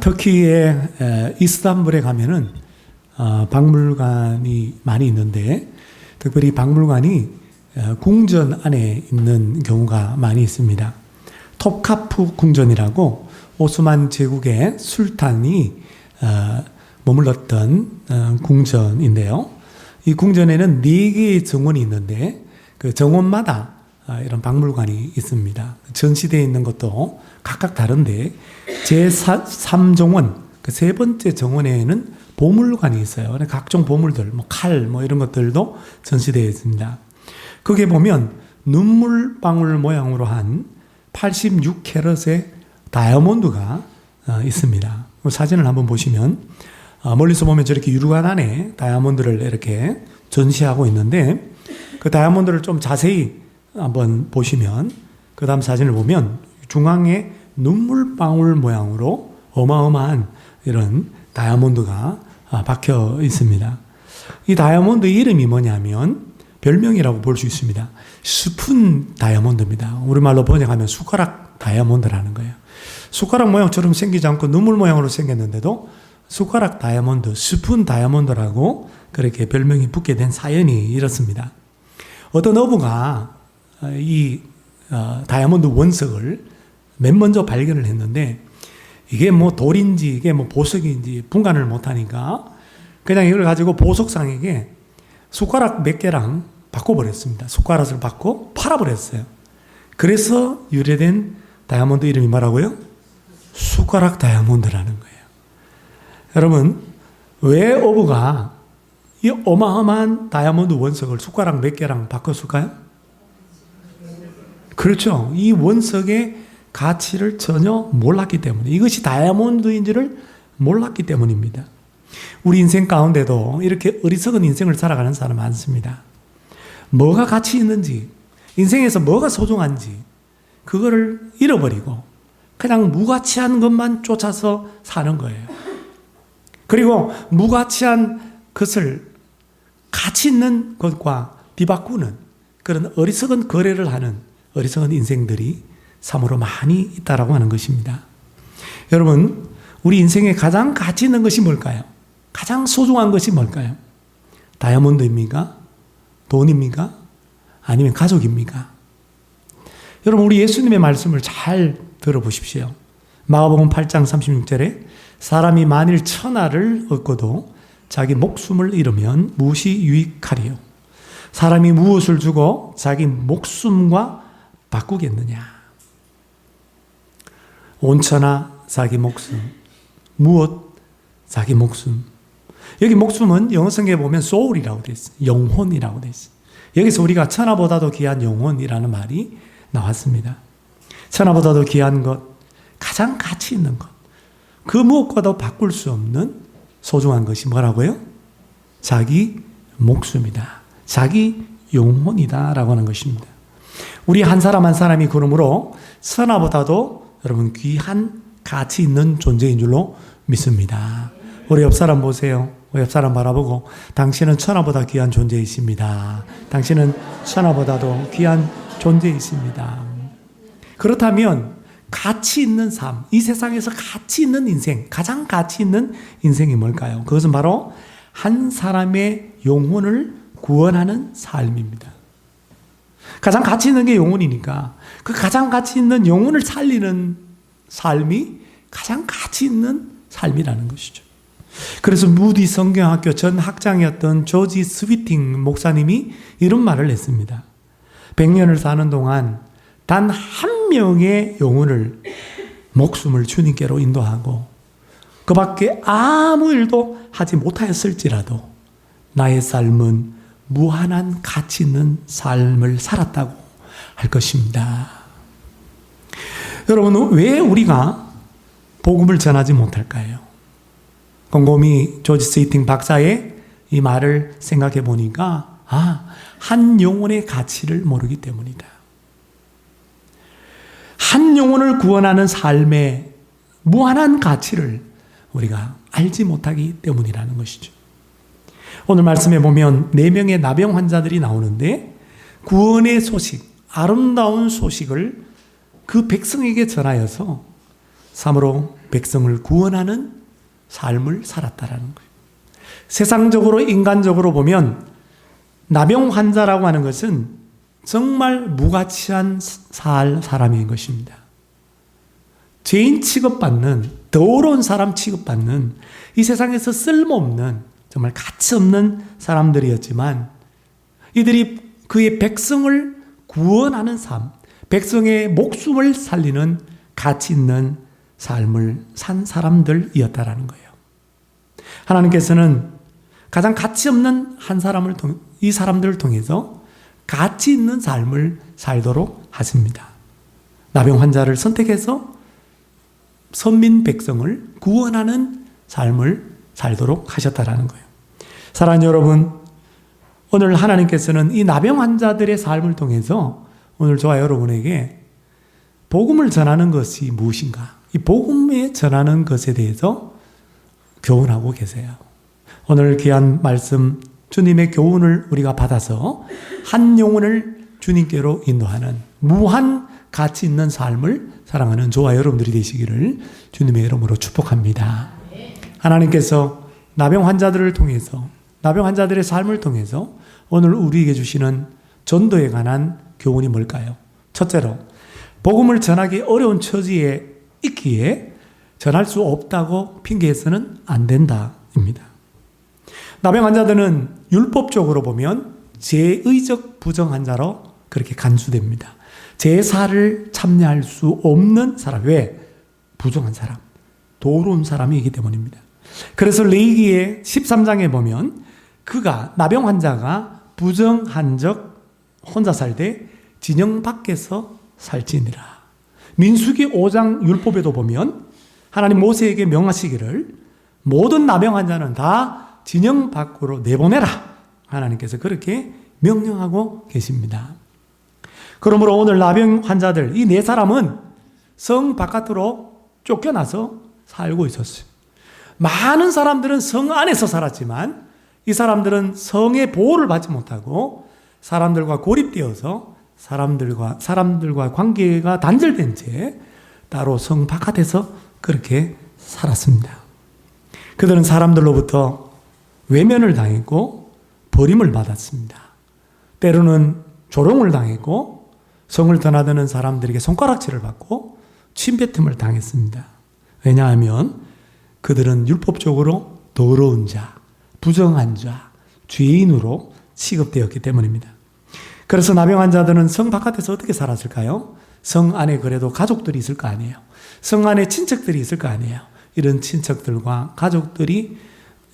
터키의 이스탄불에 가면은 박물관이 많이 있는데 특별히 박물관이 궁전 안에 있는 경우가 많이 있습니다. 톱카프 궁전이라고 오스만 제국의 술탄이 머물렀던 궁전인데요. 이 궁전에는 4개의 정원이 있는데 그 정원마다 이런 박물관이 있습니다. 전시되어 있는 것도 각각 다른데 제3정원, 그 3번째 정원에는 보물관이 있어요. 각종 보물들, 칼, 이런 것들도 전시되어 있습니다. 거기에 보면 눈물방울 모양으로 한 86캐럿의 다이아몬드가 있습니다. 사진을 한번 보시면 멀리서 보면 저렇게 유리관 안에 다이아몬드를 이렇게 전시하고 있는데 그 다이아몬드를 좀 자세히 한번 보시면 그 다음 사진을 보면 중앙에 눈물방울 모양으로 어마어마한 이런 다이아몬드가 박혀 있습니다. 이 다이아몬드 이름이 뭐냐면 별명이라고 볼 수 있습니다. 스푼 다이아몬드입니다. 우리말로 번역하면 숟가락 다이아몬드라는 거예요. 숟가락 모양처럼 생기지 않고 눈물 모양으로 생겼는데도 숟가락 다이아몬드, 스푼 다이아몬드라고 그렇게 별명이 붙게 된 사연이 이렇습니다. 어떤 어부가 이 다이아몬드 원석을 맨 먼저 발견을 했는데 이게 돌인지 이게 보석인지 분간을 못하니까 그냥 이걸 가지고 보석상에게 숟가락 몇 개랑 바꿔버렸습니다. 숟가락을 바꿔 팔아버렸어요. 그래서 유래된 다이아몬드 이름이 뭐라고요? 숟가락 다이아몬드라는 거예요. 여러분, 왜 어부가 이 어마어마한 다이아몬드 원석을 숟가락 몇 개랑 바꿨을까요? 그렇죠. 이 원석의 가치를 전혀 몰랐기 때문에, 이것이 다이아몬드인지를 몰랐기 때문입니다. 우리 인생 가운데도 이렇게 어리석은 인생을 살아가는 사람 많습니다. 뭐가 가치 있는지, 인생에서 뭐가 소중한지 그거를 잃어버리고 그냥 무가치한 것만 쫓아서 사는 거예요. 그리고 무가치한 것을 가치 있는 것과 뒤바꾸는 그런 어리석은 거래를 하는 어리석은 인생들이 참으로 많이 있다라고 하는 것입니다. 여러분, 우리 인생에 가장 가치 있는 것이 뭘까요? 가장 소중한 것이 뭘까요? 다이아몬드입니까? 돈입니까? 아니면 가족입니까? 여러분, 우리 예수님의 말씀을 잘 들어보십시오. 마가복음 8장 36절에 사람이 만일 천하를 얻고도 자기 목숨을 잃으면 무엇이 유익하리요? 사람이 무엇을 주고 자기 목숨과 바꾸겠느냐? 온천하 자기 목숨, 무엇 자기 목숨. 여기 목숨은 영어 성경에 보면 soul이라고 되어 있어요. 영혼이라고 되어 있어요. 여기서 우리가 천하보다도 귀한 영혼이라는 말이 나왔습니다. 천하보다도 귀한 것, 가장 가치 있는 것, 그 무엇과도 바꿀 수 없는 소중한 것이 뭐라고요? 자기 목숨이다. 자기 영혼이다 라고 하는 것입니다. 우리 한 사람 한 사람이 그러므로 천하보다도 여러분 귀한 가치 있는 존재인 줄로 믿습니다. 우리 옆 사람 보세요. 옆 사람 바라보고 당신은 천하보다 귀한 존재이십니다. 당신은 천하보다도 귀한 존재이십니다. 그렇다면 가치 있는 삶, 이 세상에서 가치 있는 인생, 가장 가치 있는 인생이 뭘까요? 그것은 바로 한 사람의 영혼을 구원하는 삶입니다. 가장 가치 있는 게 영혼이니까 그 가장 가치 있는 영혼을 살리는 삶이 가장 가치 있는 삶이라는 것이죠. 그래서 무디 성경학교 전 학장이었던 조지 스위팅 목사님이 이런 말을 했습니다. 100년을 사는 동안 단 한 명의 영혼을 목숨을 주님께로 인도하고 그 밖에 아무 일도 하지 못하였을지라도 나의 삶은 무한한 가치 있는 삶을 살았다고 할 것입니다. 여러분, 왜 우리가 복음을 전하지 못할까요? 곰곰이 조지 스위팅 박사의 이 말을 생각해 보니까 한 영혼의 가치를 모르기 때문이다. 한 영혼을 구원하는 삶의 무한한 가치를 우리가 알지 못하기 때문이라는 것이죠. 오늘 말씀에 보면 4명의 나병 환자들이 나오는데 구원의 소식, 아름다운 소식을 그 백성에게 전하여서 참으로 백성을 구원하는 삶을 살았다라는 거예요. 세상적으로 인간적으로 보면 나병 환자라고 하는 것은 정말 무가치한 사람인 것입니다. 죄인 취급받는, 더러운 사람 취급받는, 이 세상에서 쓸모없는, 정말 가치없는 사람들이었지만 이들이 그의 백성을 구원하는 삶, 백성의 목숨을 살리는 가치 있는 삶을 산 사람들이었다라는 거예요. 하나님께서는 가장 가치 없는 이 사람들을 통해서 가치 있는 삶을 살도록 하십니다. 나병 환자를 선택해서 선민 백성을 구원하는 삶을 살도록 하셨다라는 거예요. 사랑하는 여러분, 오늘 하나님께서는 이 나병 환자들의 삶을 통해서 오늘 저와 여러분에게 복음을 전하는 것이 무엇인가, 이 복음에 전하는 것에 대해서 교훈하고 계세요. 오늘 귀한 말씀, 주님의 교훈을 우리가 받아서 한 영혼을 주님께로 인도하는 무한 가치 있는 삶을 사랑하는 저와 여러분들이 되시기를 주님의 이름으로 축복합니다. 하나님께서 나병 환자들을 통해서, 나병 환자들의 삶을 통해서 오늘 우리에게 주시는 전도에 관한 교훈이 뭘까요? 첫째로, 복음을 전하기 어려운 처지에 있기에 전할 수 없다고 핑계해서는 안 된다입니다. 나병 환자들은 율법적으로 보면 제의적 부정 환자로 그렇게 간주됩니다. 제사를 참여할 수 없는 사람, 왜? 부정한 사람, 도로운 사람이기 때문입니다. 그래서 레위기의 13장에 보면 그가, 나병 환자가 부정한적 혼자 살되 진영 밖에서 살지니라. 민수기 5장 율법에도 보면 하나님 모세에게 명하시기를 모든 나병 환자는 다 진영 밖으로 내보내라. 하나님께서 그렇게 명령하고 계십니다. 그러므로 오늘 나병 환자들, 이 네 사람은 성 바깥으로 쫓겨나서 살고 있었어요. 많은 사람들은 성 안에서 살았지만 이 사람들은 성의 보호를 받지 못하고 사람들과 고립되어서 사람들과 관계가 단절된 채 따로 성 바깥에서 그렇게 살았습니다. 그들은 사람들로부터 외면을 당했고 버림을 받았습니다. 때로는 조롱을 당했고 성을 드나드는 사람들에게 손가락질을 받고 침뱉음을 당했습니다. 왜냐하면 그들은 율법적으로 더러운 자, 부정한 자, 죄인으로 취급되었기 때문입니다. 그래서 나병 환자들은 성 바깥에서 어떻게 살았을까요? 성 안에 그래도 가족들이 있을 거 아니에요. 성 안에 친척들이 있을 거 아니에요. 이런 친척들과 가족들이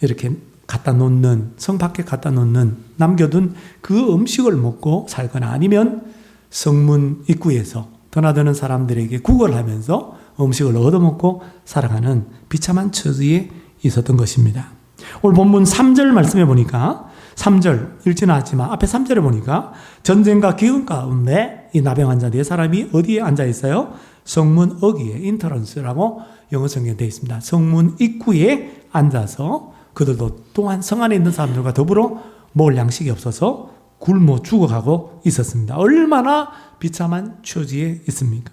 이렇게 갖다 놓는, 성 밖에 갖다 놓는, 남겨둔 그 음식을 먹고 살거나 아니면 성문 입구에서 드나드는 사람들에게 구걸하면서 음식을 얻어먹고 살아가는 비참한 처지에 있었던 것입니다. 오늘 본문 3절 말씀해 보니까 3절 읽지는 않지만 앞에 3절에 보니까 전쟁과 기근 가운데 이 나병 환자 네 사람이 어디에 앉아 있어요? 성문 어귀에, 인터런스라고 영어 성경에 되어 있습니다. 성문 입구에 앉아서 그들도 또한 성 안에 있는 사람들과 더불어 먹을 양식이 없어서 굶어 죽어가고 있었습니다. 얼마나 비참한 처지에 있습니까?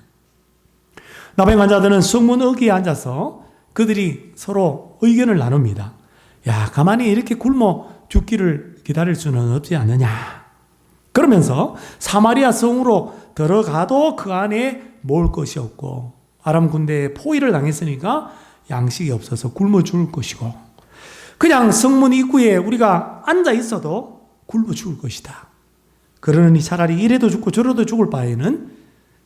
나병 환자들은 성문 어귀에 앉아서 그들이 서로 의견을 나눕니다. 야, 가만히 이렇게 굶어 죽기를 기다릴 수는 없지 않느냐. 그러면서 사마리아 성으로 들어가도 그 안에 먹을 것이 없고 아람 군대에 포위를 당했으니까 양식이 없어서 굶어 죽을 것이고 그냥 성문 입구에 우리가 앉아 있어도 굶어 죽을 것이다. 그러니 차라리 이래도 죽고 저래도 죽을 바에는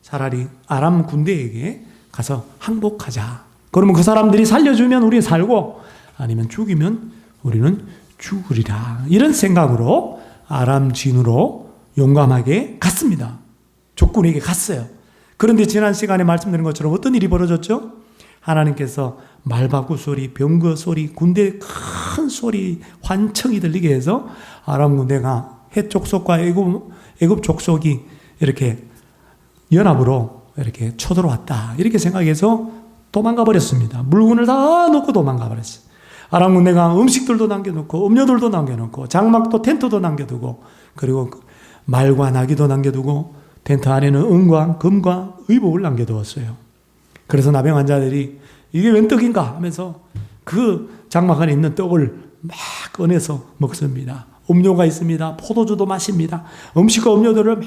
차라리 아람 군대에게 가서 항복하자. 그러면 그 사람들이 살려주면 우리 살고 아니면 죽이면 우리는 죽으리라. 이런 생각으로 아람 진으로 용감하게 갔습니다. 적군에게 갔어요. 그런데 지난 시간에 말씀드린 것처럼 어떤 일이 벌어졌죠? 하나님께서 말바구 소리, 병거 소리, 군대 큰 소리, 환청이 들리게 해서 아람 군대가 헷 족속과 애굽 족속이 이렇게 연합으로 이렇게 쳐들어왔다. 이렇게 생각해서 도망가 버렸습니다. 물건을 다 놓고 도망가 버렸어요. 아람 군대가 음식들도 남겨놓고 음료들도 남겨놓고 장막도 텐트도 남겨두고 그리고 말과 나귀도 남겨두고 텐트 안에는 은과 금과 의복을 남겨두었어요. 그래서 나병 환자들이 이게 웬 떡인가 하면서 그 장막 안에 있는 떡을 막 꺼내서 먹습니다. 음료가 있습니다. 포도주도 마십니다. 음식과 음료들을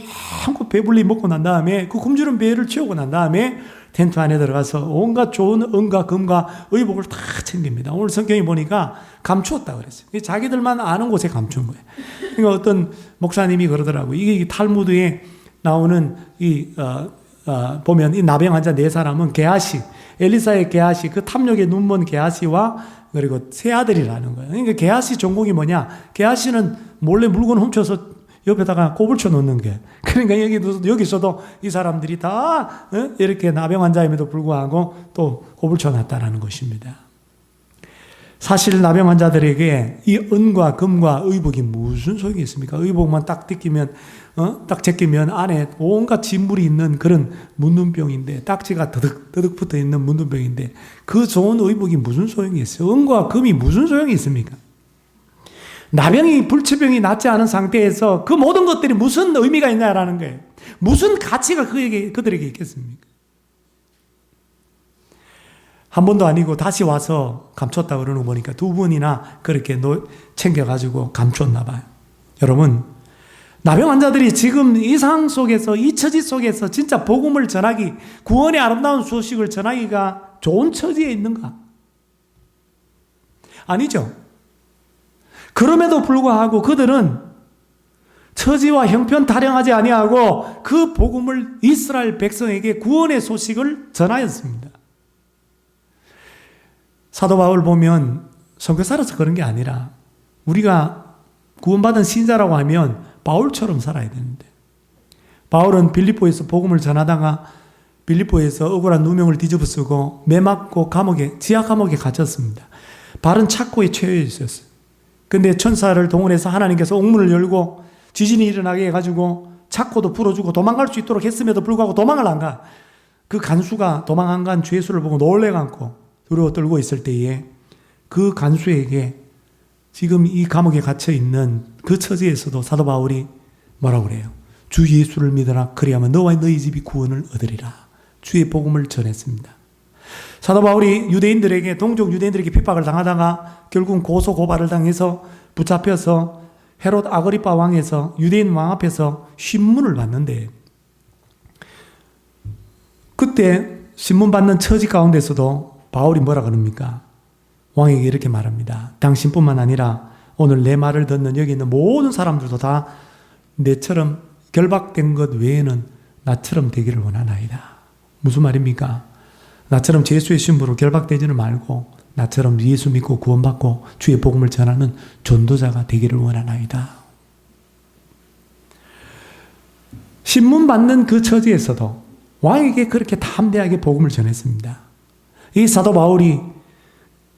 마음껏 배불리 먹고 난 다음에 그 굶주린 배를 채우고 난 다음에 텐트 안에 들어가서 온갖 좋은 은과 금과 의복을 다 챙깁니다. 오늘 성경에 보니까 감추었다 그랬어요. 자기들만 아는 곳에 감춘 거예요. 그러니까 어떤 목사님이 그러더라고요. 이게 탈무드에 나오는 보면 이 나병 환자 네 사람은 게하시, 엘리사의 게하시, 그 탐욕의 눈먼 게하시와 그리고 세 아들이라는 거예요. 그러니까 게하시 전공이 뭐냐? 게하시는 몰래 물건 훔쳐서 옆에다가 꼬불쳐 놓는 게. 그러니까 여기서도 이 사람들이 다 이렇게 나병 환자임에도 불구하고 또 꼬불쳐 놨다라는 것입니다. 사실 나병 환자들에게 이 은과 금과 의복이 무슨 소용이 있습니까? 의복만 딱 딱 제끼면 안에 온갖 진물이 있는 그런 문둥병인데, 딱지가 더덕 붙어 있는 문둥병인데, 그 좋은 의복이 무슨 소용이 있어요? 은과 금이 무슨 소용이 있습니까? 나병이, 불치병이 낫지 않은 상태에서 그 모든 것들이 무슨 의미가 있냐라는 거예요. 무슨 가치가 그들에게 있겠습니까? 한 번도 아니고 다시 와서 감췄다 그러는 거 보니까 두 번이나 그렇게 챙겨가지고 감췄나 봐요. 여러분, 나병 환자들이 지금 이 상황 속에서, 이 처지 속에서 진짜 복음을 전하기, 구원의 아름다운 소식을 전하기가 좋은 처지에 있는가? 아니죠. 그럼에도 불구하고 그들은 처지와 형편 타령하지 아니하고 그 복음을 이스라엘 백성에게 구원의 소식을 전하였습니다. 사도 바울 보면 선교사로서 그런 게 아니라 우리가 구원받은 신자라고 하면 바울처럼 살아야 되는데, 바울은 빌립보에서 복음을 전하다가 빌립보에서 억울한 누명을 뒤집어 쓰고 매 맞고 지하 감옥에 갇혔습니다. 바른 착고에 처해 있었어요. 근데 천사를 동원해서 하나님께서 옥문을 열고 지진이 일어나게 해가지고 착고도 풀어주고 도망갈 수 있도록 했음에도 불구하고 도망을 안 가. 그 간수가 도망 안 간 죄수를 보고 놀래갖고 두려워 떨고 있을 때에 그 간수에게 지금 이 감옥에 갇혀 있는 그 처지에서도 사도 바울이 뭐라고 그래요? 주 예수를 믿어라. 그리하면 너와 너희 집이 구원을 얻으리라. 주의 복음을 전했습니다. 사도 바울이 동족 유대인들에게 핍박을 당하다가 결국 고소 고발을 당해서 붙잡혀서 헤롯 아그리파 왕에서 유대인 왕 앞에서 신문을 받는데, 그때 신문 받는 처지 가운데서도 바울이 뭐라 그럽니까? 왕에게 이렇게 말합니다. 당신뿐만 아니라 오늘 내 말을 듣는 여기 있는 모든 사람들도 다 내처럼 결박된 것 외에는 나처럼 되기를 원하나이다. 무슨 말입니까? 나처럼 예수의 신부로 결박되지는 말고 나처럼 예수 믿고 구원받고 주의 복음을 전하는 전도자가 되기를 원하나이다. 신문 받는 그 처지에서도 왕에게 그렇게 담대하게 복음을 전했습니다. 이 사도 바울이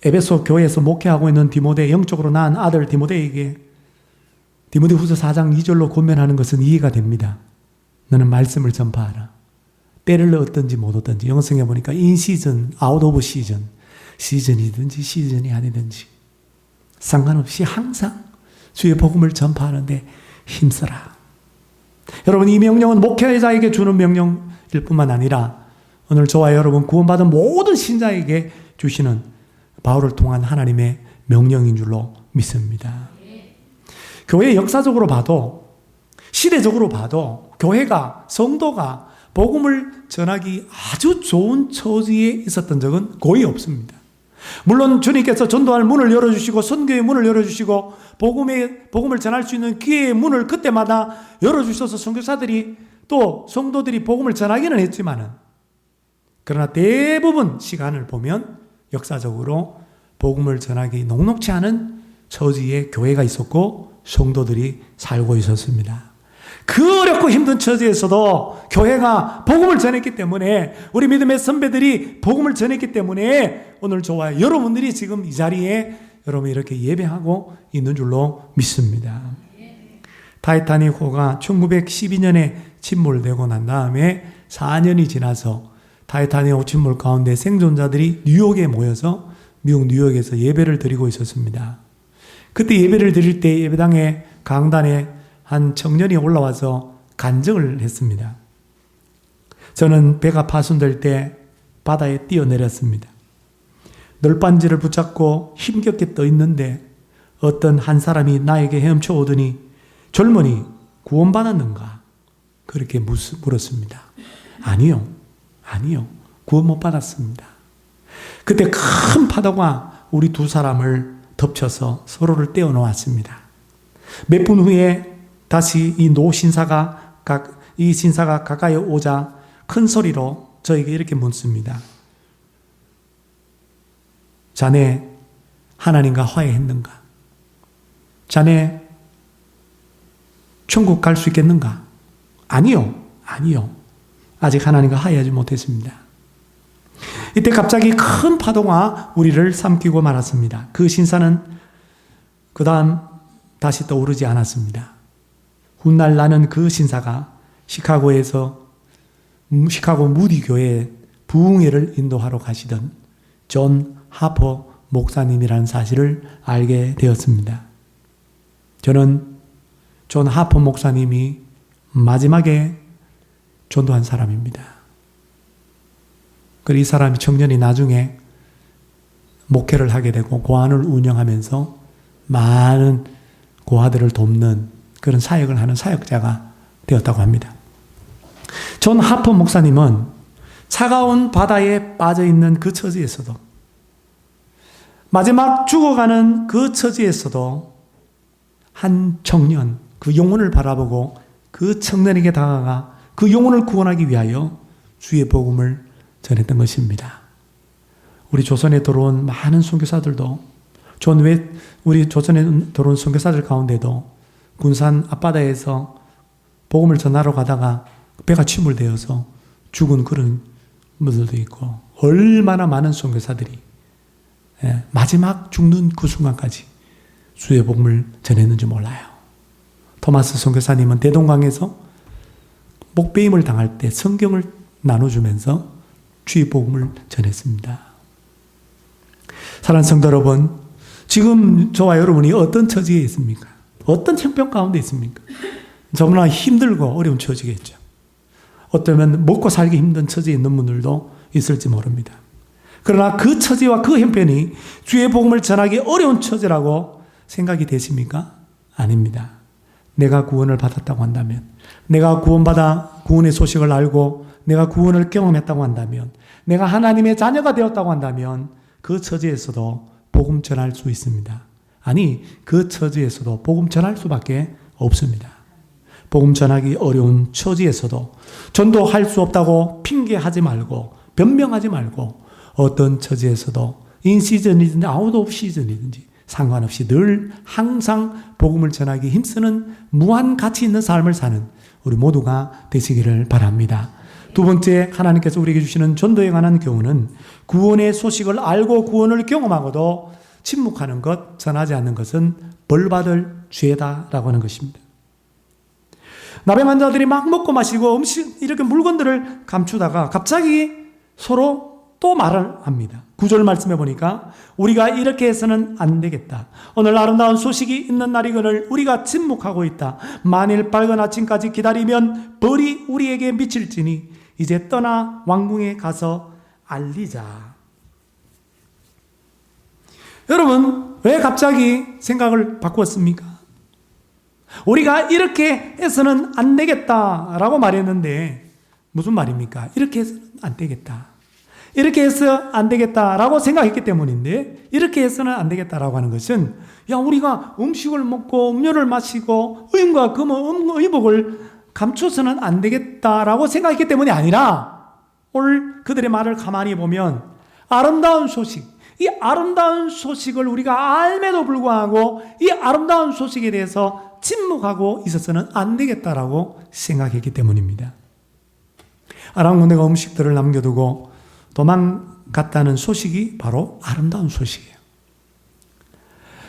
에베소 교회에서 목회하고 있는 디모데, 영적으로 낳은 아들 디모데에게 디모데후서 4장 2절로 권면하는 것은 이해가 됩니다. 너는 말씀을 전파하라. 때를 얻든지 못 얻든지. 영성에 보니까 in season, out of season. 시즌이든지 시즌이 아니든지 상관없이 항상 주의 복음을 전파하는데 힘써라. 여러분, 이 명령은 목회자에게 주는 명령일 뿐만 아니라 오늘 저와 여러분 구원받은 모든 신자에게 주시는 바울을 통한 하나님의 명령인 줄로 믿습니다. 교회 역사적으로 봐도, 시대적으로 봐도 교회가, 성도가 복음을 전하기 아주 좋은 처지에 있었던 적은 거의 없습니다. 물론 주님께서 전도할 문을 열어주시고 선교의 문을 열어주시고 복음을 전할 수 있는 기회의 문을 그때마다 열어주셔서 선교사들이 또 성도들이 복음을 전하기는 했지만은, 그러나 대부분 시간을 보면 역사적으로 복음을 전하기 녹록지 않은 처지에 교회가 있었고 성도들이 살고 있었습니다. 그 어렵고 힘든 처지에서도 교회가 복음을 전했기 때문에, 우리 믿음의 선배들이 복음을 전했기 때문에 오늘 저와 여러분들이 지금 이 자리에 여러분 이렇게 예배하고 있는 줄로 믿습니다. 타이타닉호가 1912년에 침몰되고 난 다음에 4년이 지나서 타이타닉호 침몰 가운데 생존자들이 뉴욕에 모여서 미국 뉴욕에서 예배를 드리고 있었습니다. 그때 예배를 드릴 때 예배당에 강단에 한 청년이 올라와서 간증을 했습니다. 저는 배가 파손될 때 바다에 뛰어내렸습니다. 널빤지를 붙잡고 힘겹게 떠 있는데 어떤 한 사람이 나에게 헤엄쳐 오더니 젊은이 구원받았는가? 그렇게 물었습니다. 아니요. 구원 못 받았습니다. 그때 큰 파도가 우리 두 사람을 덮쳐서 서로를 떼어놓았습니다. 몇 분 후에 다시 이 신사가 가까이 오자 큰 소리로 저에게 이렇게 묻습니다. 자네 하나님과 화해했는가? 자네 천국 갈 수 있겠는가? 아니요. 아직 하나님과 화해하지 못했습니다. 이때 갑자기 큰 파도가 우리를 삼키고 말았습니다. 그 신사는 그 다음 다시 떠오르지 않았습니다. 훗날 나는 그 신사가 시카고 무디 교회에 부흥회를 인도하러 가시던 존 하퍼 목사님이라는 사실을 알게 되었습니다. 저는 존 하퍼 목사님이 마지막에 전도한 사람입니다. 그리고 이 사람이 청년이 나중에 목회를 하게 되고 고아원을 운영하면서 많은 고아들을 돕는 그런 사역을 하는 사역자가 되었다고 합니다. 존 하퍼 목사님은 차가운 바다에 빠져있는 그 처지에서도 마지막 죽어가는 그 처지에서도 한 청년, 그 영혼을 바라보고 그 청년에게 다가가 그 영혼을 구원하기 위하여 주의 복음을 전했던 것입니다. 우리 조선에 들어온 많은 선교사들도 우리 조선에 들어온 선교사들 가운데도 군산 앞바다에서 복음을 전하러 가다가 배가 침몰되어서 죽은 그런 분들도 있고 얼마나 많은 선교사들이 마지막 죽는 그 순간까지 주의 복음을 전했는지 몰라요. 토마스 선교사님은 대동강에서 목베임을 당할 때 성경을 나눠주면서 주의 복음을 전했습니다. 사랑하는 성도 여러분, 지금 저와 여러분이 어떤 처지에 있습니까? 어떤 형편 가운데 있습니까? 너무나 힘들고 어려운 처지겠죠. 어쩌면 먹고 살기 힘든 처지에 있는 분들도 있을지 모릅니다. 그러나 그 처지와 그 형편이 주의 복음을 전하기 어려운 처지라고 생각이 되십니까? 아닙니다. 내가 구원을 받았다고 한다면, 내가 구원의 소식을 알고 내가 구원을 경험했다고 한다면, 내가 하나님의 자녀가 되었다고 한다면 그 처지에서도 복음 전할 수 있습니다. 아니, 그 처지에서도 복음 전할 수밖에 없습니다. 복음 전하기 어려운 처지에서도 전도할 수 없다고 핑계하지 말고 변명하지 말고 어떤 처지에서도 인시즌이든지 아웃 오브 시즌이든지 상관없이 늘 항상 복음을 전하기 힘쓰는 무한 가치 있는 삶을 사는 우리 모두가 되시기를 바랍니다. 두 번째, 하나님께서 우리에게 주시는 전도에 관한 교훈은 구원의 소식을 알고 구원을 경험하고도 침묵하는 것, 전하지 않는 것은 벌받을 죄다라고 하는 것입니다. 나병 환자들이 막 먹고 마시고 음식 이렇게 물건들을 감추다가 갑자기 서로 또 말을 합니다. 9절 말씀해 보니까 우리가 이렇게 해서는 안 되겠다. 오늘 아름다운 소식이 있는 날이거늘 우리가 침묵하고 있다. 만일 밝은 아침까지 기다리면 벌이 우리에게 미칠지니 이제 떠나 왕궁에 가서 알리자. 여러분, 왜 갑자기 생각을 바꾸었습니까? 우리가 이렇게 해서는 안 되겠다라고 말했는데 무슨 말입니까? 이렇게 해서는 안 되겠다. 이렇게 해서 안 되겠다라고 생각했기 때문인데, 이렇게 해서는 안 되겠다라고 하는 것은 우리가 음식을 먹고 음료를 마시고 의인과 의복을 감춰서는 안 되겠다라고 생각했기 때문이 아니라, 오늘 그들의 말을 가만히 보면 아름다운 소식, 이 아름다운 소식을 우리가 알매도 불구하고 이 아름다운 소식에 대해서 침묵하고 있어서는 안 되겠다라고 생각했기 때문입니다. 아람 군대가 음식들을 남겨두고 도망갔다는 소식이 바로 아름다운 소식이에요.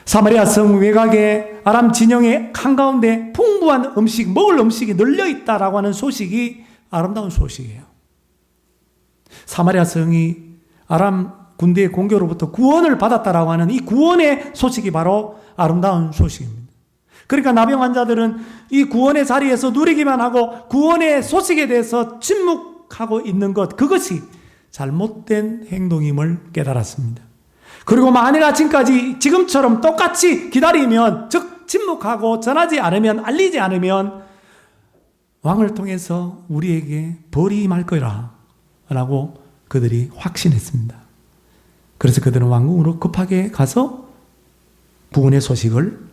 사마리아 성 외곽에 아람 진영의 한가운데 풍부한 음식, 먹을 음식이 널려있다라고 하는 소식이 아름다운 소식이에요. 사마리아 성이 아람 군대의 공격으로부터 구원을 받았다라고 하는 이 구원의 소식이 바로 아름다운 소식입니다. 그러니까 나병 환자들은 이 구원의 자리에서 누리기만 하고 구원의 소식에 대해서 침묵하고 있는 것, 그것이 잘못된 행동임을 깨달았습니다. 그리고 만일 아침까지 지금처럼 똑같이 기다리면, 즉 침묵하고 전하지 않으면, 알리지 않으면 왕을 통해서 우리에게 벌이 임할 거라 라고 그들이 확신했습니다. 그래서 그들은 왕궁으로 급하게 가서 구원의 소식을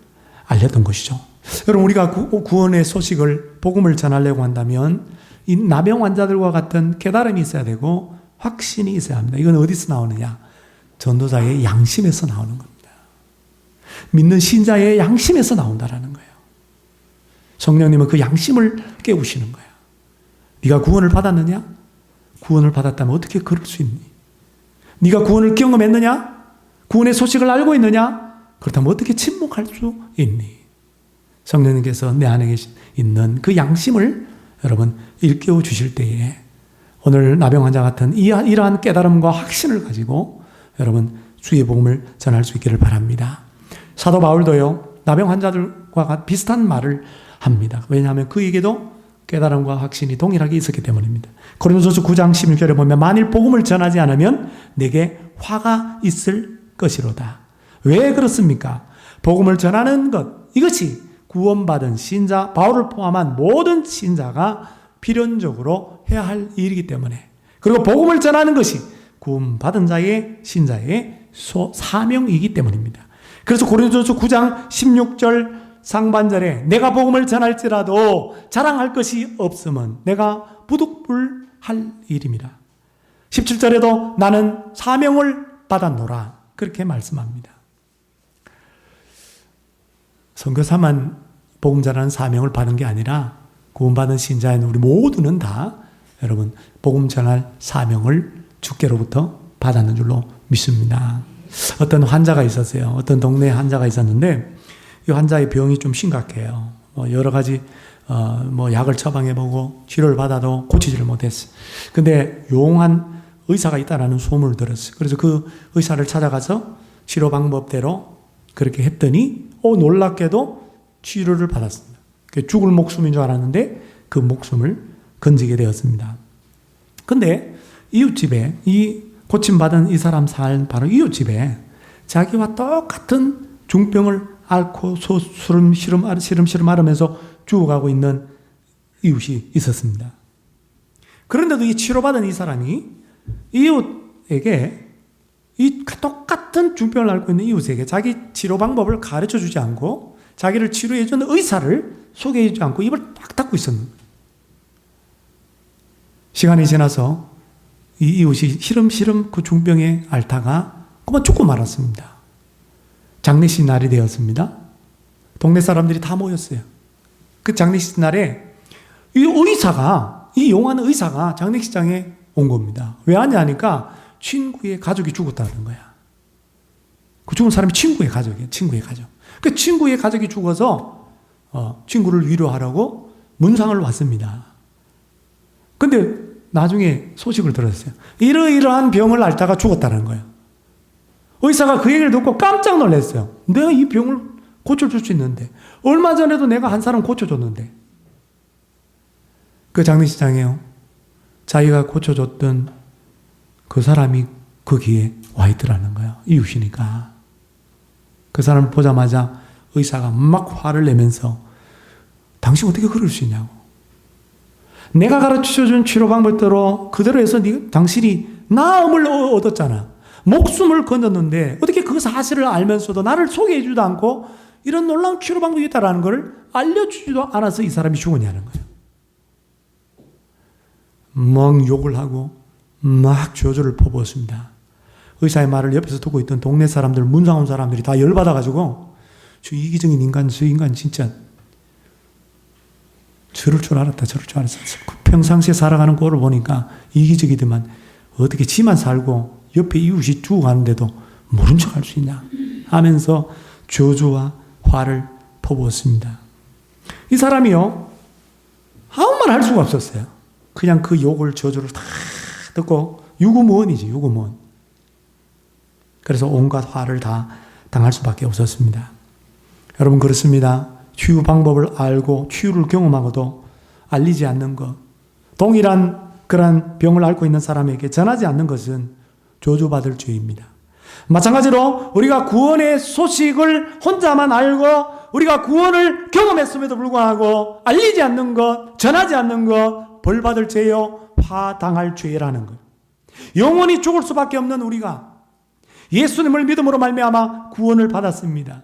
알렸던 것이죠. 여러분, 우리가 구원의 소식을, 복음을 전하려고 한다면 이 나병 환자들과 같은 깨달음이 있어야 되고 확신이 있어야 합니다. 이건 어디서 나오느냐? 전도자의 양심에서 나오는 겁니다. 믿는 신자의 양심에서 나온다라는 거예요. 성령님은 그 양심을 깨우시는 거예요. 네가 구원을 받았느냐? 구원을 받았다면 어떻게 그럴 수 있니? 네가 구원을 경험했느냐? 구원의 소식을 알고 있느냐? 그렇다면 어떻게 침묵할 수 있니? 성령님께서 내 안에 있는 그 양심을 여러분 일깨워 주실 때에 오늘 나병 환자 같은 이러한 깨달음과 확신을 가지고 여러분 주의 복음을 전할 수 있기를 바랍니다. 사도 바울도요, 나병 환자들과 비슷한 말을 합니다. 왜냐하면 그에게도 깨달음과 확신이 동일하게 있었기 때문입니다. 고린도전서 9장 16절에 보면 만일 복음을 전하지 않으면 내게 화가 있을 것이로다. 왜 그렇습니까? 복음을 전하는 것, 이것이 구원받은 신자, 바울을 포함한 모든 신자가 필연적으로 해야 할 일이기 때문에, 그리고 복음을 전하는 것이 구원받은 자의 신자의 사명이기 때문입니다. 그래서 고린도전서 9장 16절 상반절에 내가 복음을 전할지라도 자랑할 것이 없으면 내가 부득불할 일입니다. 17절에도 나는 사명을 받았노라 그렇게 말씀합니다. 선교사만 복음 전하는 사명을 받은 게 아니라 구원받은 신자인 우리 모두는 다 여러분 복음 전할 사명을 주께로부터 받았는 줄로 믿습니다. 어떤 환자가 있었어요. 어떤 동네에 환자가 있었는데 이 환자의 병이 좀 심각해요. 여러 가지 약을 처방해보고 치료를 받아도 고치지를 못했어요. 근데 용한 의사가 있다라는 소문을 들었어요. 그래서 그 의사를 찾아가서 치료 방법대로 그렇게 했더니 놀랍게도 치료를 받았습니다. 죽을 목숨인 줄 알았는데 그 목숨을 건지게 되었습니다. 근데 이웃집에 이 고침받은 이 사람 살 바로 이웃집에 자기와 똑같은 중병을 앓고 시름시름 앓으면서 죽어가고 있는 이웃이 있었습니다. 그런데도 이 치료받은 이 사람이 이웃에게 이 똑같은 중병을 앓고 있는 이웃에게 자기 치료 방법을 가르쳐 주지 않고 자기를 치료해 주는 의사를 소개해 주지 않고 입을 딱 닫고 있었는 거예요. 시간이 지나서 이 이웃이 시름시름 그 중병에 앓다가 그만 죽고 말았습니다. 장례식 날이 되었습니다. 동네 사람들이 다 모였어요. 그 장례식 날에 이 용한 의사가 장례식장에 온 겁니다. 왜 왔냐니까 친구의 가족이 죽었다는 거야. 그 죽은 사람이 친구의 가족이에요. 친구의 가족. 그 친구의 가족이 죽어서 친구를 위로하라고 문상을 왔습니다. 근데 나중에 소식을 들었어요. 이러이러한 병을 앓다가 죽었다는 거예요. 의사가 그 얘기를 듣고 깜짝 놀랐어요. 내가 이 병을 고쳐줄 수 있는데 얼마 전에도 내가 한 사람 고쳐줬는데 그 장례식장에요. 자기가 고쳐줬던 그 사람이 거기에 와 있더라는 거예요. 이웃이니까. 그 사람을 보자마자 의사가 막 화를 내면서 당신 어떻게 그럴 수 있냐고. 내가 가르쳐준 치료 방법대로 그대로 해서 당신이 나음을 얻었잖아. 목숨을 건졌는데 어떻게 그 사실을 알면서도 나를 소개해주지도 않고 이런 놀라운 치료 방법이 있다는 걸 알려주지도 않아서 이 사람이 죽었냐는 거예요. 막 욕을 하고 막 저주를 퍼부었습니다. 의사의 말을 옆에서 듣고 있던 동네 사람들, 문상 온 사람들이 다 열받아가지고 저 이기적인 인간, 저 인간 진짜 저럴 줄 알았다, 저럴 줄 알았어. 평상시에 살아가는 꼴을 보니까 이기적이더만 어떻게 지만 살고 옆에 이웃이 죽어가는데도 모른 척 할 수 있냐 하면서 저주와 화를 퍼부었습니다. 이 사람이요, 아무 말 할 수가 없었어요. 그냥 그 욕을, 저주를 다 듣고 유구무원이지, 유구무원. 그래서 온갖 화를 다 당할 수밖에 없었습니다. 여러분, 그렇습니다. 치유 방법을 알고 치유를 경험하고도 알리지 않는 것. 동일한 그러한 병을 앓고 있는 사람에게 전하지 않는 것은 저주받을 죄입니다. 마찬가지로 우리가 구원의 소식을 혼자만 알고 우리가 구원을 경험했음에도 불구하고 알리지 않는 것, 전하지 않는 것, 벌받을 죄요, 화당할 죄라는 것. 영원히 죽을 수밖에 없는 우리가 예수님을 믿음으로 말미암아 구원을 받았습니다.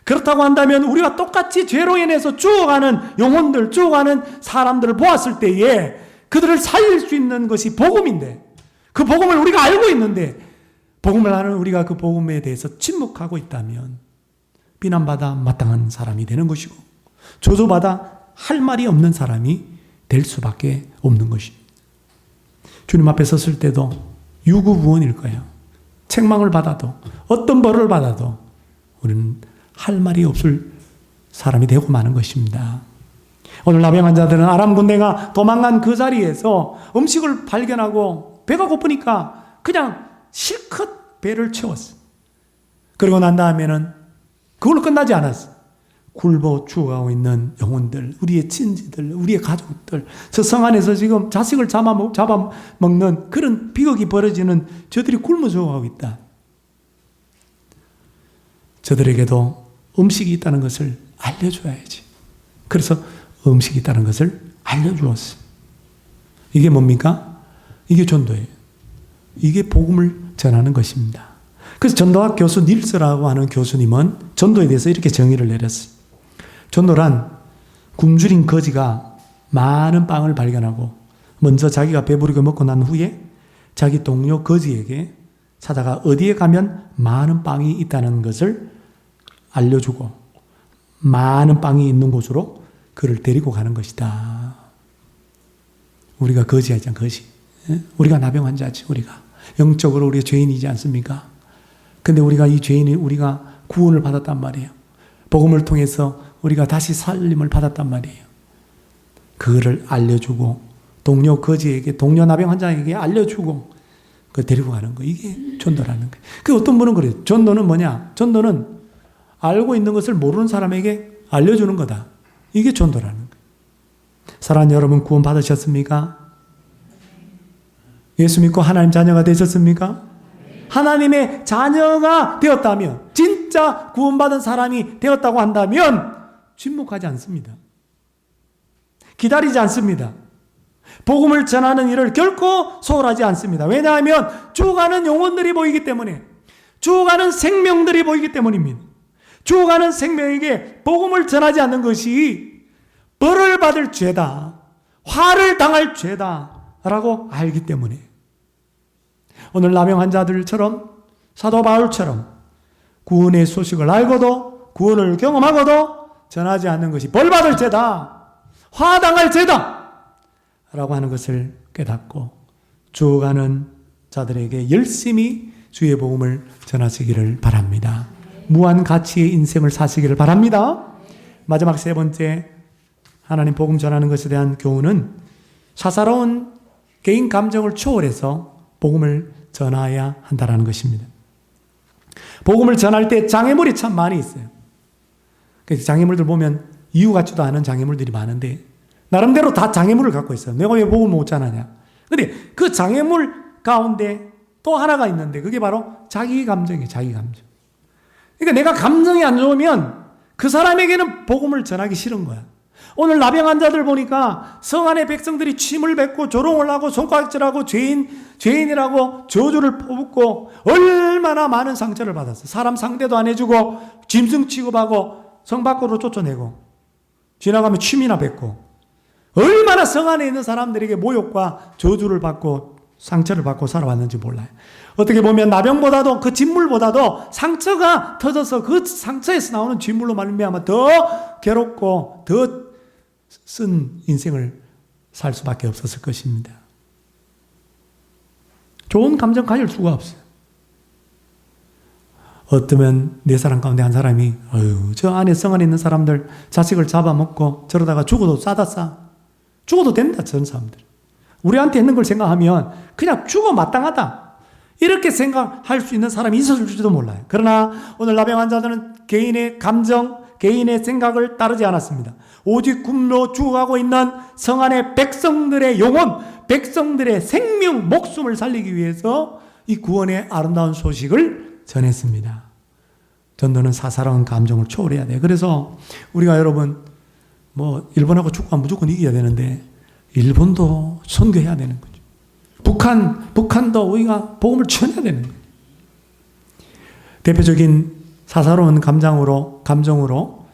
그렇다고 한다면 우리가 똑같이 죄로 인해서 죽어가는 영혼들, 죽어가는 사람들을 보았을 때에 그들을 살릴 수 있는 것이 복음인데, 그 복음을 우리가 알고 있는데 복음을 아는 우리가 그 복음에 대해서 침묵하고 있다면 비난받아 마땅한 사람이 되는 것이고 저주받아 할 말이 없는 사람이 될 수밖에 없는 것입니다. 주님 앞에 섰을 때도 유구무원일 거예요. 책망을 받아도 어떤 벌을 받아도 우리는 할 말이 없을 사람이 되고 마는 것입니다. 오늘 나병한 자들은 아람 군대가 도망간 그 자리에서 음식을 발견하고 배가 고프니까 그냥 실컷 배를 채웠어. 그리고 난 다음에는 그걸로 끝나지 않았어. 굴보 죽어가고 있는 영혼들, 우리의 친지들, 우리의 가족들, 저 성 안에서 지금 자식을 잡아먹는 그런 비극이 벌어지는 저들이 굶어 죽어가고 있다. 저들에게도 음식이 있다는 것을 알려줘야지. 그래서 음식이 있다는 것을 알려주었어. 이게 뭡니까? 이게 전도예요. 이게 복음을 전하는 것입니다. 그래서 전도학 교수 닐스라고 하는 교수님은 전도에 대해서 이렇게 정의를 내렸어요. 전도란 굶주린 거지가 많은 빵을 발견하고 먼저 자기가 배부르게 먹고 난 후에 자기 동료 거지에게 찾아가 어디에 가면 많은 빵이 있다는 것을 알려주고 많은 빵이 있는 곳으로 그를 데리고 가는 것이다. 우리가 거지하지 않 거지. 우리가 나병 환자지. 우리가 영적으로 우리가 죄인이지 않습니까? 근데 우리가 이 죄인이 우리가 구원을 받았단 말이에요. 복음을 통해서 우리가 다시 살림을 받았단 말이에요. 그거를 알려주고 동료 거지에게, 동료 나병 환자에게 알려주고 그 데리고 가는 거. 이게 전도라는 거예요. 그 어떤 분은 그래요. 전도는 뭐냐? 전도는 알고 있는 것을 모르는 사람에게 알려주는 거다. 이게 전도라는 거예요. 사랑하는 여러분, 구원 받으셨습니까? 예수 믿고 하나님 자녀가 되셨습니까? 하나님의 자녀가 되었다면, 진짜 구원받은 사람이 되었다고 한다면 침묵하지 않습니다. 기다리지 않습니다. 복음을 전하는 일을 결코 소홀하지 않습니다. 왜냐하면 죽어가는 영혼들이 보이기 때문에, 죽어가는 생명들이 보이기 때문입니다. 죽어가는 생명에게 복음을 전하지 않는 것이 벌을 받을 죄다, 화를 당할 죄다라고 알기 때문에 오늘 나병 환자들처럼 사도 바울처럼 구원의 소식을 알고도 구원을 경험하고도 전하지 않는 것이 벌받을 죄다, 화당할 죄다 라고 하는 것을 깨닫고 죽어가는 자들에게 열심히 주의 복음을 전하시기를 바랍니다. 무한 가치의 인생을 사시기를 바랍니다. 마지막 세 번째, 하나님 복음 전하는 것에 대한 교훈은 사사로운 개인 감정을 초월해서 복음을 전해야 한다는 것입니다. 복음을 전할 때 장애물이 참 많이 있어요. 그래서 장애물들 보면 이유 같지도 않은 장애물들이 많은데 나름대로 다 장애물을 갖고 있어요. 내가 왜 복음을 못 전하냐. 그런데 그 장애물 가운데 또 하나가 있는데 그게 바로 자기 감정이에요. 자기 감정. 그러니까 내가 감정이 안 좋으면 그 사람에게는 복음을 전하기 싫은 거야. 오늘 나병 환자들 보니까 성 안의 백성들이 침을 뱉고 조롱을 하고 손가락질하고 죄인이라고 저주를 퍼붓고 얼마나 많은 상처를 받았어. 사람 상대도 안 해주고 짐승 취급하고 성 밖으로 쫓아내고 지나가면 침이나 뱉고 얼마나 성 안에 있는 사람들에게 모욕과 저주를 받고 상처를 받고 살아왔는지 몰라요. 어떻게 보면 나병보다도 그 진물보다도 상처가 터져서 그 상처에서 나오는 진물로 말미암아 더 괴롭고 더 쓴 인생을 살 수밖에 없었을 것입니다. 좋은 감정 가질 수가 없어요. 어쩌면 네 사람 가운데 한 사람이 저 안에 성 안에 있는 사람들 자식을 잡아먹고 저러다가 죽어도 싸다 싸. 죽어도 된다 저런 사람들. 우리한테 있는 걸 생각하면 그냥 죽어 마땅하다. 이렇게 생각할 수 있는 사람이 있었을지도 몰라요. 그러나 오늘 나병 환자들은 개인의 감정, 개인의 생각을 따르지 않았습니다. 오직 굶어 죽어가고 있는 성 안의 백성들의 영혼, 백성들의 생명, 목숨을 살리기 위해서 이 구원의 아름다운 소식을 전했습니다. 전도는 사사로운 감정을 초월해야 돼요. 그래서 우리가 여러분 일본하고 축구하면 무조건 이겨야 되는데 일본도 선교해야 되는 거죠. 북한도 우리가 복음을 전해야 되는 거예요. 대표적인 사사로운 감정으로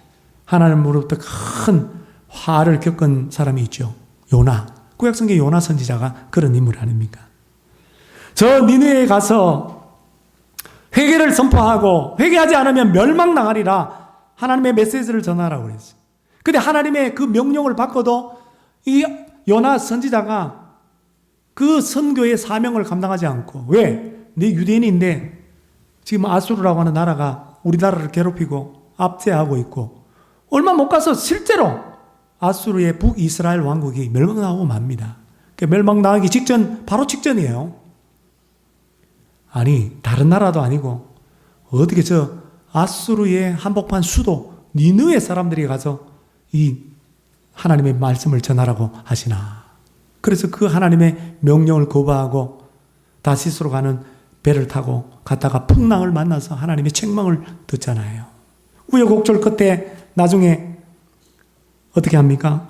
하나님으로부터 큰 화를 겪은 사람이 있죠. 요나. 구약성경 요나 선지자가 그런 인물 아닙니까? 저 니느웨에 가서 회개를 선포하고 회개하지 않으면 멸망당하리라 하나님의 메시지를 전하라고 그랬어요. 근데 하나님의 그 명령을 받고도 이 요나 선지자가 그 선교의 사명을 감당하지 않고, 왜? 네 유대인인데 지금 아수르라고 하는 나라가 우리나라를 괴롭히고 압제하고 있고 얼마 못 가서 실제로 아수르의 북이스라엘 왕국이 멸망당하고 맙니다. 멸망당하기 직전, 바로 직전이에요. 아니 다른 나라도 아니고 어떻게 저 아수르의 한복판 수도 니느웨 사람들이 가서 이 하나님의 말씀을 전하라고 하시나. 그래서 그 하나님의 명령을 거부하고 다시스로 가는 배를 타고 갔다가 풍랑을 만나서 하나님의 책망을 듣잖아요. 우여곡절 끝에 나중에 어떻게 합니까?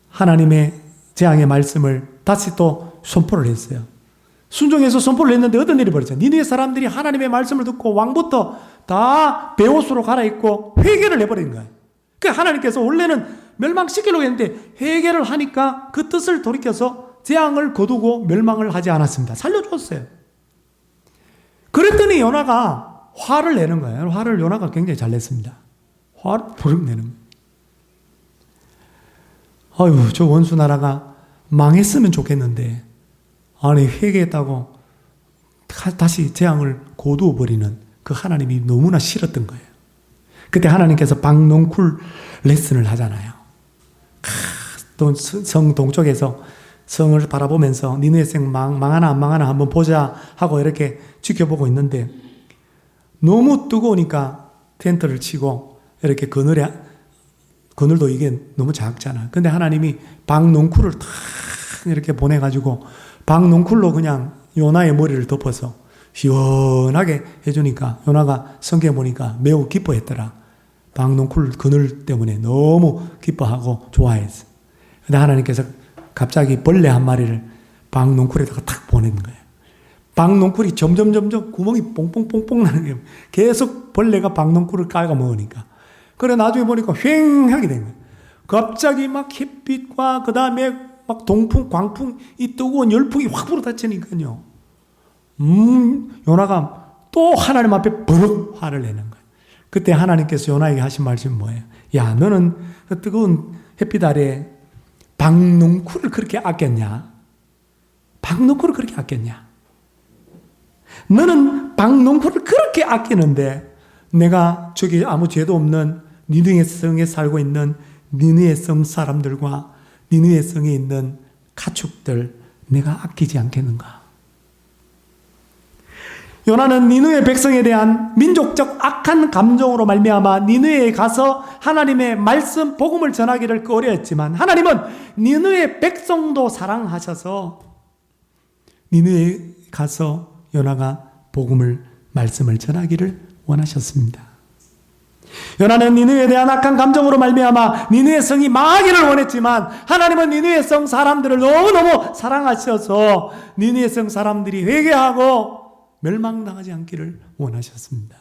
하나님의 재앙의 말씀을 다시 또 선포를 했어요. 순종해서 선포를 했는데 어떤 일이 벌어졌어요? 니느웨 사람들이 하나님의 말씀을 듣고 왕부터 다 베옷으로 갈아입고 회개를 해버린 거예요. 그러니까 하나님께서 원래는 멸망시키려고 했는데 회개를 하니까 그 뜻을 돌이켜서 재앙을 거두고 멸망을 하지 않았습니다. 살려줬어요. 그랬더니 요나가 화를 내는 거예요. 화를 요나가 굉장히 잘 냈습니다. 화를 부르륵 내는 거예요. 아유, 저 원수 나라가 망했으면 좋겠는데, 아니, 회개했다고 다시 재앙을 거두어 버리는 그 하나님이 너무나 싫었던 거예요. 그때 하나님께서 박농쿨 레슨을 하잖아요. 또 성 동쪽에서 성을 바라보면서 니느웨 성 망하나 안 망하나 한번 보자 하고 이렇게 지켜보고 있는데 너무 뜨거우니까 텐트를 치고 이렇게 그늘도 이게 너무 작잖아. 근데 하나님이 박농쿨을 탁 이렇게 보내가지고 박농쿨로 그냥 요나의 머리를 덮어서 시원하게 해주니까 요나가 성경에 보니까 매우 기뻐했더라. 박농쿨 그늘 때문에 너무 기뻐하고 좋아했어. 근데 하나님께서 갑자기 벌레 한 마리를 박농쿨에다가 탁 보내는 거예요. 박농쿨이 점점 구멍이 뽕뽕뽕뽕 나는 거예요. 계속 벌레가 박농쿨을 깔아 먹으니까. 그래 나중에 보니까 휑하게 된 거예요. 갑자기 막 햇빛과 그 다음에 막 동풍, 광풍, 이 뜨거운 열풍이 확 불어닥치니까요. 요나가 또 하나님 앞에 버럭 화를 내는 거예요. 그때 하나님께서 요나에게 하신 말씀이 뭐예요? 야, 너는 그 뜨거운 햇빛 아래 박농쿨을 그렇게 아꼈냐? 박농쿨을 그렇게 아꼈냐? 너는 박농쿨을 그렇게 아끼는데 내가 저기 아무 죄도 없는 니느웨 성에 살고 있는 니느웨 성 사람들과 니느웨 성에 있는 가축들 내가 아끼지 않겠는가? 요나는 니느웨 백성에 대한 민족적 악한 감정으로 말미암아 니느웨에 가서 하나님의 말씀 복음을 전하기를 꺼려했지만 하나님은 니느웨 백성도 사랑하셔서 니느웨에 가서 요나가 복음을 말씀을 전하기를 원하셨습니다. 요나는 니느웨에 대한 악한 감정으로 말미암아 니느웨 성이 망하기를 원했지만 하나님은 니느웨 성 사람들을 너무너무 사랑하셔서 니느웨 성 사람들이 회개하고 멸망당하지 않기를 원하셨습니다.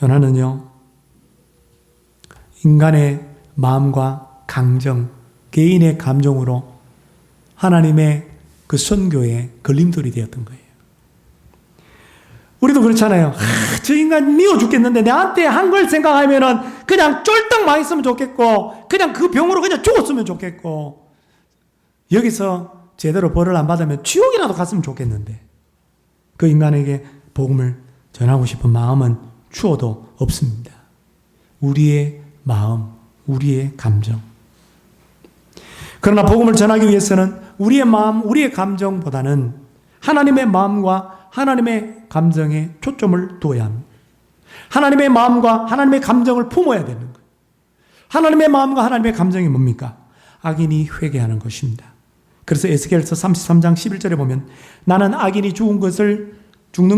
요나는요, 인간의 마음과 감정, 개인의 감정으로 하나님의 그 선교에 걸림돌이 되었던 거예요. 우리도 그렇잖아요. 저 인간 미워 죽겠는데 내한테 한 걸 생각하면은 그냥 쫄딱 망했으면 좋겠고, 그냥 그 병으로 그냥 죽었으면 좋겠고, 여기서 제대로 벌을 안 받으면 지옥이라도 갔으면 좋겠는데 그 인간에게 복음을 전하고 싶은 마음은 추워도 없습니다. 우리의 마음, 우리의 감정. 그러나 복음을 전하기 위해서는 우리의 마음, 우리의 감정보다는 하나님의 마음과 하나님의 감정에 초점을 두어야 합니다. 하나님의 마음과 하나님의 감정을 품어야 되는 거예요. 하나님의 마음과 하나님의 감정이 뭡니까? 악인이 회개하는 것입니다. 그래서 에스겔서 33장 11절에 보면 나는 악인이 죽는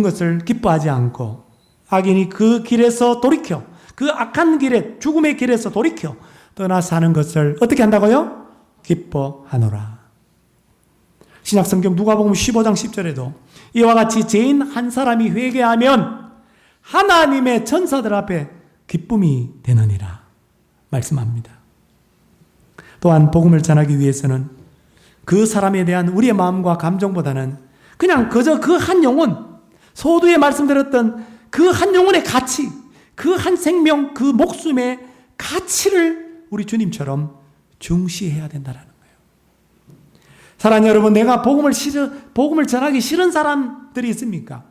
것을 기뻐하지 않고 악인이 그 길에서 돌이켜 그 악한 길에 죽음의 길에서 돌이켜 떠나 사는 것을 어떻게 한다고요? 기뻐하노라. 신약성경 누가복음 15장 10절에도 이와 같이 죄인 한 사람이 회개하면 하나님의 천사들 앞에 기쁨이 되느니라 말씀합니다. 또한 복음을 전하기 위해서는 그 사람에 대한 우리의 마음과 감정보다는 그냥 그저 그 한 영혼, 소두에 말씀드렸던 그 한 영혼의 가치, 그 한 생명, 그 목숨의 가치를 우리 주님처럼 중시해야 된다는 거예요. 사랑하는 여러분, 내가 복음을 전하기 싫은 사람들이 있습니까?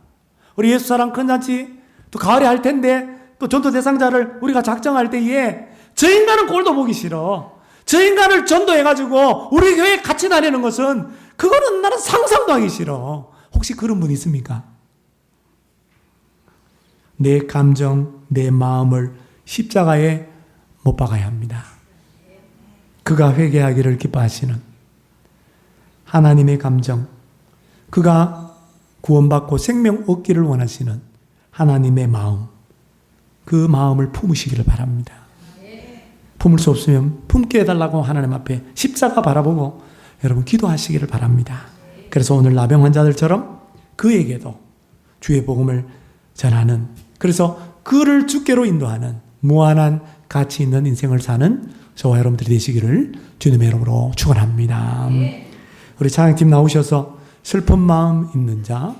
우리 예수 사랑 큰 잔치 또 가을에 할 텐데 또 전도 대상자를 우리가 작정할 때에 저 인간은 꼴도 보기 싫어. 저 인간을 전도해가지고 우리 교회에 같이 다니는 것은 그거는 나는 상상도 하기 싫어. 혹시 그런 분 있습니까? 내 감정, 내 마음을 십자가에 못 박아야 합니다. 그가 회개하기를 기뻐하시는 하나님의 감정, 그가 구원받고 생명 얻기를 원하시는 하나님의 마음, 그 마음을 품으시기를 바랍니다. 품을 수 없으면 품게 해달라고 하나님 앞에 십자가 바라보고 여러분 기도하시기를 바랍니다. 그래서 오늘 나병 환자들처럼 그에게도 주의 복음을 전하는, 그래서 그를 주께로 인도하는 무한한 가치 있는 인생을 사는 저와 여러분들이 되시기를 주님의 이름으로 축원합니다. 우리 찬양팀 나오셔서 슬픈 마음 있는 자